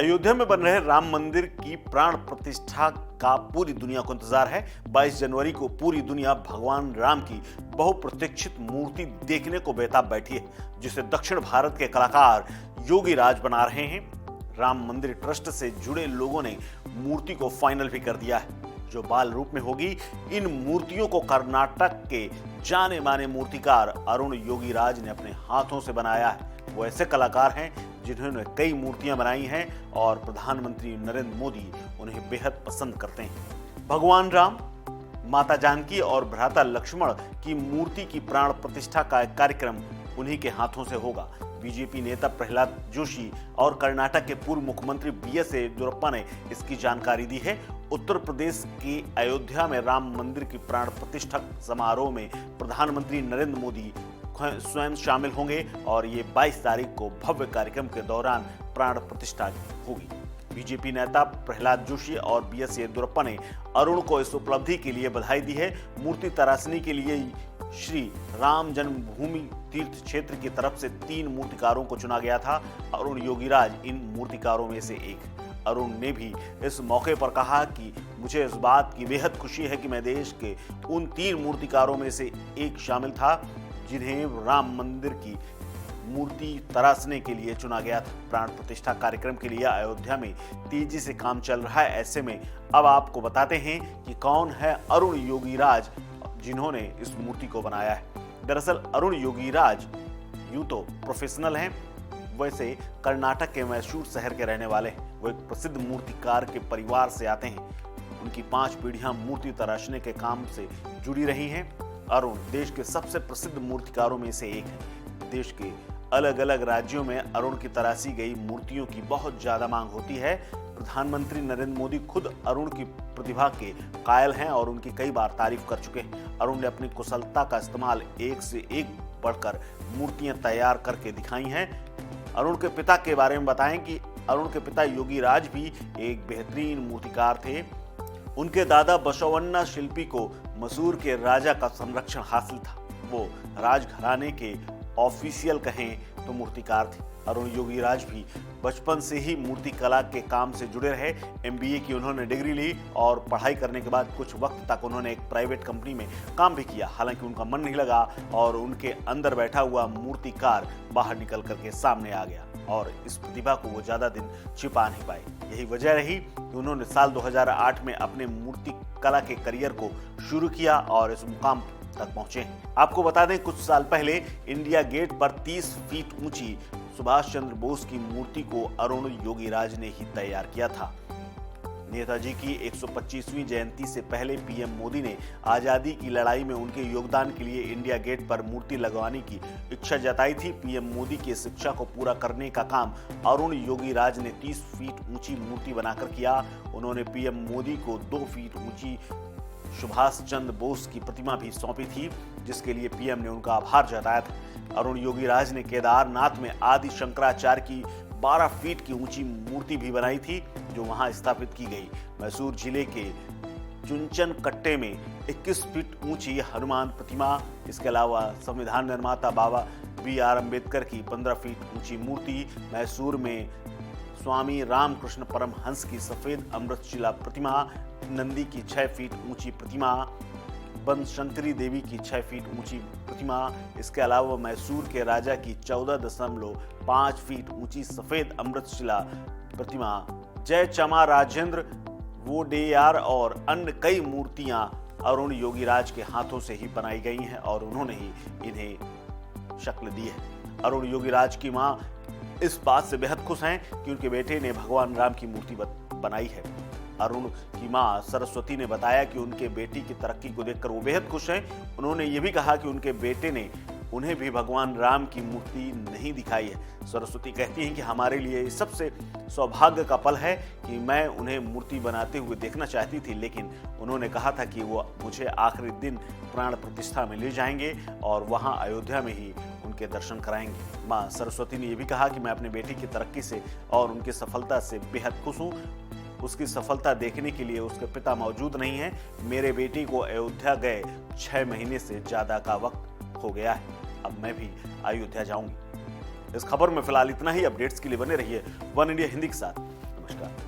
अयोध्या में बन रहे राम मंदिर की प्राण प्रतिष्ठा का पूरी दुनिया को इंतजार है। 22 जनवरी को पूरी दुनिया भगवान राम की बहुप्रतीक्षित मूर्ति देखने को बेताब बैठी है, जिसे दक्षिण भारत के कलाकार योगी राज बना रहे हैं। राम मंदिर ट्रस्ट से जुड़े लोगों ने मूर्ति को फाइनल भी कर दिया है, जो बाल रूप में होगी। इन मूर्तियों को कर्नाटक के जाने माने मूर्तिकार अरुण योगी राज ने अपने हाथों से बनाया है। वो ऐसे कलाकार हैं जिन्होंने कई मूर्तियां बनाई हैं और प्रधानमंत्री नरेंद्र मोदी उन्हें बेहद पसंद करते हैं। भगवान राम, माता जानकी और भ्राता लक्ष्मण की मूर्ति की प्राण प्रतिष्ठा का कार्यक्रम उन्हीं के हाथों से होगा। बीजेपी नेता प्रहलाद जोशी और कर्नाटक के पूर्व मुख्यमंत्री बीएस येदियुरप्पा ने इसकी जानकारी दी है। उत्तर प्रदेश की अयोध्या में राम मंदिर की प्राण प्रतिष्ठा समारोह में प्रधानमंत्री नरेंद्र मोदी स्वयं शामिल होंगे और ये 22 तारीख को भव्य कार्यक्रम के दौरान प्राण प्रतिष्ठा होगी। बीजेपी नेता प्रहलाद जोशी और बीएस येदियुरप्पा ने अरुण को इस उपलब्धि के लिए बधाई दी है। मूर्ति तराशनी के लिए श्री राम जन्मभूमि तीर्थ क्षेत्र की तरफ से 3 मूर्तिकारों को चुना गया था। अरुण योगीराज इन मूर्तिकारों में से एक। अरुण ने भी इस मौके पर कहा कि मुझे इस बात की बेहद खुशी है कि मैं देश के उन 3 मूर्तिकारों में से एक शामिल था जिन्हें राम मंदिर की मूर्ति तराशने के लिए चुना गया था। प्राण प्रतिष्ठा कार्यक्रम के लिए अयोध्या में तेजी से काम चल रहा है। ऐसे में अब आपको बताते हैं कि कौन है अरुण योगीराज जिन्होंने इस मूर्ति को बनाया है। दरअसल अरुण योगीराज यूं तो प्रोफेशनल हैं, वैसे कर्नाटक के मैसूर शहर के रहने वाले हैं। वो एक प्रसिद्ध मूर्तिकार के परिवार से आते हैं। उनकी 5 पीढ़ियां मूर्ति तराशने के काम से जुड़ी रही हैं। अरुण देश के सबसे प्रसिद्ध मूर्तिकारों में से एक है। देश के अलग अलग राज्यों में अरुण की तराशी गई मूर्तियों की बहुत ज्यादा मांग होती है। प्रधानमंत्री नरेंद्र मोदी खुद अरुण की प्रतिभा के कायल हैं और उनकी कई बार तारीफ कर चुके हैं। अरुण ने अपनी कुशलता का इस्तेमाल एक से एक बढ़कर मूर्तियां तैयार करके दिखाई हैं। अरुण के पिता के बारे में बताएं कि अरुण के पिता योगी राज भी एक बेहतरीन मूर्तिकार थे। उनके दादा बसवन्ना शिल्पी को मसूर के राजा का संरक्षण हासिल था। वो राजघराने के ऑफिशियल कहें तो मूर्तिकार थे। अरुण योगीराज भी बचपन से ही मूर्ति कला के काम से जुड़े रहे। एमबीए की उन्होंने डिग्री ली और पढ़ाई करने के बाद कुछ वक्त तक उन्होंने एक प्राइवेट कंपनी में काम भी किया। हालांकि उनका मन नहीं लगा और उनके अंदर बैठा हुआ मूर्तिकार बाहर निकल करके सामने आ गया और इस प्रतिभा को वो ज्यादा दिन छिपा नहीं पाए। यही वजह रही कि उन्होंने साल 2008 में अपने मूर्ति कला के करियर को शुरू किया और इस मुकाम तक पहुंचे। आपको बता दें, कुछ साल पहले इंडिया गेट पर 30 फीट ऊंची सुभाष चंद्र बोस की मूर्ति को अरुण योगीराज ने ही तैयार किया था। नेताजी की 125वीं जयंती से पहले पीएम मोदी ने आजादी की लड़ाई में उनके योगदान के लिए इंडिया गेट पर मूर्ति लगवाने की इच्छा जताई थी। पीएम मोदी की इस इच्छा को पूरा करने का काम अरुण योगीराज ने 30 फीट ऊंची मूर्ति बनाकर किया। उन्होंने पीएम मोदी को 2 फीट ऊंची सुभाष चंद्र बोस की प्रतिमा भी सौंपी थी, जिसके लिए पीएम ने उनका आभार जताया था। अरुण योगीराज ने केदारनाथ में आदि शंकराचार्य की 12 फीट की ऊंची मूर्ति भी बनाई थी, जो वहां स्थापित की गई। मैसूर जिले के चुंचन कट्टे में 21 फीट ऊंची हनुमान प्रतिमा, इसके अलावा संविधान निर्माता बाबा BR अम्बेडकर की 15 फीट ऊंची मूर्ति, मैसूर में स्वामी रामकृष्ण परमहंस की सफेद अमृतशिला प्रतिमा, नंदी की 6 फीट ऊंची प्रतिमा, बनशंकरी देवी की 6 फीट ऊंची प्रतिमा, इसके अलावा मैसूर के राजा की 14.5 फीट ऊंची सफेद अमृतशिला प्रतिमा, जय चमा राजेंद्र वोडेयार और अन्य कई मूर्तियां अरुण योगीराज के हाथों से ही बनाई गई हैं और उन्होंने ही इन्हें शक्ल दी है। अरुण योगीराज की मां इस बात से बेहद खुश हैं कि उनके बेटे ने भगवान राम की मूर्ति बनाई है। अरुण की मां सरस्वती ने बताया कि उनके बेटी की तरक्की को देखकर वो बेहद खुश हैं। उन्होंने ये भी कहा कि उनके बेटे ने उन्हें भी भगवान राम की मूर्ति नहीं दिखाई है। सरस्वती कहती हैं कि हमारे लिए सबसे सौभाग्य का पल है कि मैं उन्हें मूर्ति बनाते हुए देखना चाहती थी, लेकिन उन्होंने कहा था कि वो मुझे आखिरी दिन प्राण प्रतिष्ठा में ले जाएंगे और वहां अयोध्या में ही उनके दर्शन कराएंगे। मां सरस्वती ने यह भी कहा कि मैं अपने बेटी की तरक्की से और उनकी सफलता से बेहद खुश हूँ। उसकी सफलता देखने के लिए उसके पिता मौजूद नहीं है। मेरे बेटी को अयोध्या गए 6 महीने से ज्यादा का वक्त हो गया है। अब मैं भी अयोध्या जाऊंगी। इस खबर में फिलहाल इतना ही। अपडेट्स के लिए बने रहिए वन इंडिया हिंदी के साथ। नमस्कार।